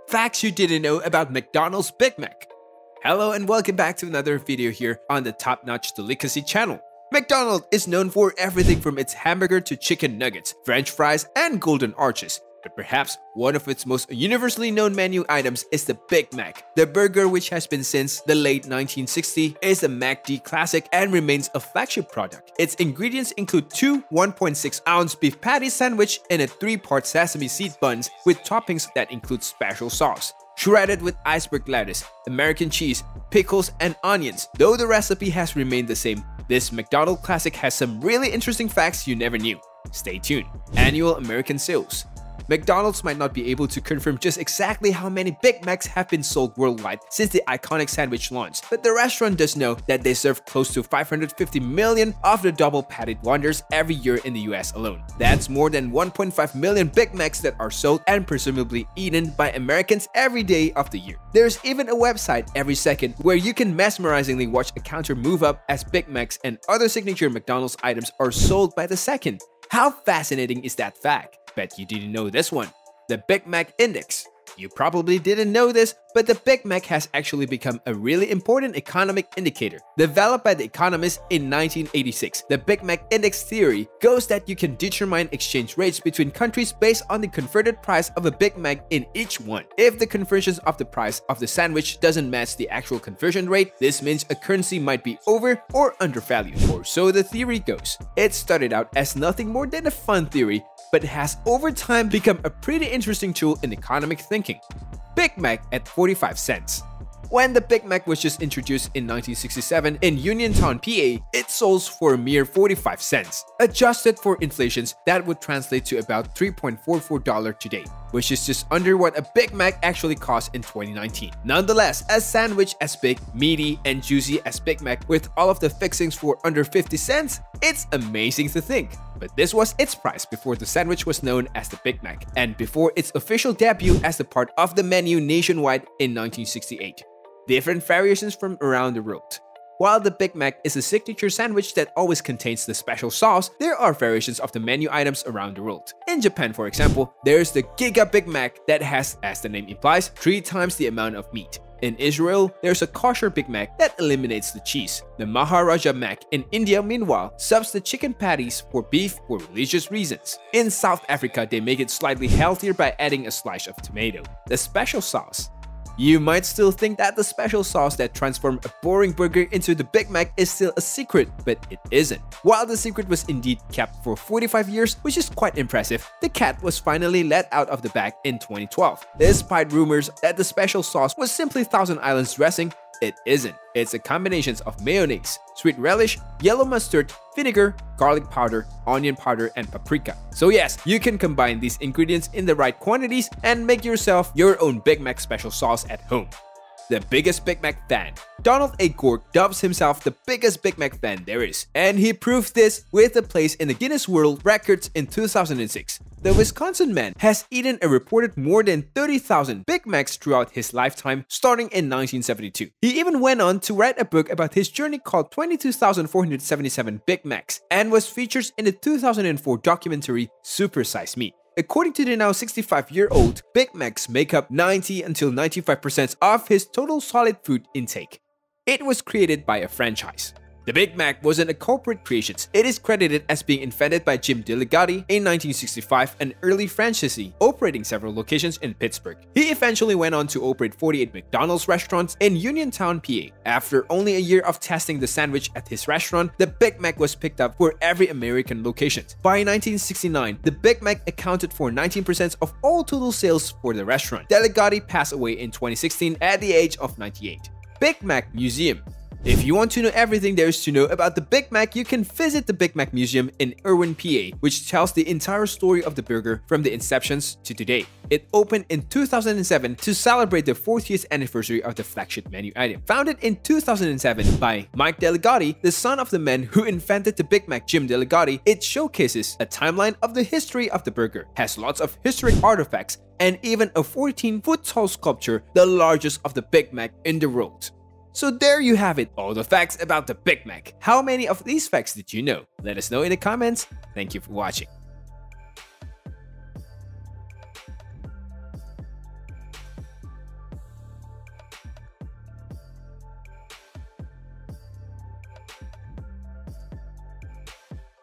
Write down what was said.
Facts you didn't know about McDonald's Big Mac. Hello and welcome back to another video here on the top-notch Delicacy channel. McDonald's is known for everything from its hamburger to chicken nuggets, french fries, and golden arches. But perhaps one of its most universally known menu items is the Big Mac. The burger, which has been since the late 1960s, is a MacD classic and remains a flagship product. Its ingredients include two 1.6-ounce beef patty sandwich and a 3-part sesame seed buns with toppings that include special sauce, shredded with iceberg lettuce, American cheese, pickles, and onions. Though the recipe has remained the same, this McDonald's classic has some really interesting facts you never knew. Stay tuned. Annual American sales. McDonald's might not be able to confirm just exactly how many Big Macs have been sold worldwide since the iconic sandwich launched, but the restaurant does know that they serve close to 550 million of the double-patted wonders every year in the US alone. That's more than 1.5 million Big Macs that are sold and presumably eaten by Americans every day of the year. There's even a website every second where you can mesmerizingly watch a counter move up as Big Macs and other signature McDonald's items are sold by the second. How fascinating is that fact? Bet you didn't know this one. The Big Mac Index. You probably didn't know this, but the Big Mac has actually become a really important economic indicator. Developed by the economists in 1986, the Big Mac Index theory goes that you can determine exchange rates between countries based on the converted price of a Big Mac in each one. If the conversion of the price of the sandwich doesn't match the actual conversion rate, this means a currency might be over or undervalued, or so the theory goes. It started out as nothing more than a fun theory, but has over time become a pretty interesting tool in economic thinking. Big Mac at 45 cents. When the Big Mac was just introduced in 1967 in Uniontown, PA, it sold for a mere 45 cents. Adjusted for inflation, that would translate to about $3.44 today, which is just under what a Big Mac actually cost in 2019. Nonetheless, a sandwich as big, meaty, and juicy as Big Mac with all of the fixings for under 50 cents, it's amazing to think. But this was its price before the sandwich was known as the Big Mac, and before its official debut as a part of the menu nationwide in 1968. Different variations from around the world. While the Big Mac is a signature sandwich that always contains the special sauce, there are variations of the menu items around the world. In Japan, for example, there's the Giga Big Mac that has, as the name implies, 3 times the amount of meat. In Israel, there's a kosher Big Mac that eliminates the cheese. The Maharaja Mac in India, meanwhile, subs the chicken patties for beef for religious reasons. In South Africa, they make it slightly healthier by adding a slice of tomato. The special sauce. You might still think that the special sauce that transformed a boring burger into the Big Mac is still a secret, but it isn't. While the secret was indeed kept for 45 years, which is quite impressive, the cat was finally let out of the bag in 2012. Despite rumors that the special sauce was simply Thousand Islands dressing, it isn't. It's a combination of mayonnaise, sweet relish, yellow mustard, vinegar, garlic powder, onion powder, and paprika. So yes, you can combine these ingredients in the right quantities and make yourself your own Big Mac special sauce at home. The biggest Big Mac fan. Donald A. Gork dubs himself the biggest Big Mac fan there is, and he proved this with a place in the Guinness World Records in 2006. The Wisconsin man has eaten a reported more than 30,000 Big Macs throughout his lifetime, starting in 1972. He even went on to write a book about his journey called 22,477 Big Macs, and was featured in the 2004 documentary Super Size Me. According to the now 65-year-old, Big Macs make up 90 until 95% of his total solid food intake. It was created by a franchise. The Big Mac wasn't a corporate creation. It is credited as being invented by Jim Delicacy in 1965, an early franchisee operating several locations in Pittsburgh. He eventually went on to operate 48 McDonald's restaurants in Uniontown, PA. After only a year of testing the sandwich at his restaurant, the Big Mac was picked up for every American location. By 1969, the Big Mac accounted for 19% of all total sales for the restaurant. Delicacy passed away in 2016 at the age of 98. Big Mac Museum. If you want to know everything there is to know about the Big Mac, you can visit the Big Mac Museum in Irwin, PA, which tells the entire story of the burger from the inceptions to today. It opened in 2007 to celebrate the 40th anniversary of the flagship menu item. Founded in 2007 by Mike Delicacy, the son of the man who invented the Big Mac, Jim Delicacy, it showcases a timeline of the history of the burger, has lots of historic artifacts, and even a 14-foot tall sculpture, the largest of the Big Mac in the world. So there you have it, all the facts about the Big Mac. How many of these facts did you know? Let us know in the comments. Thank you for watching.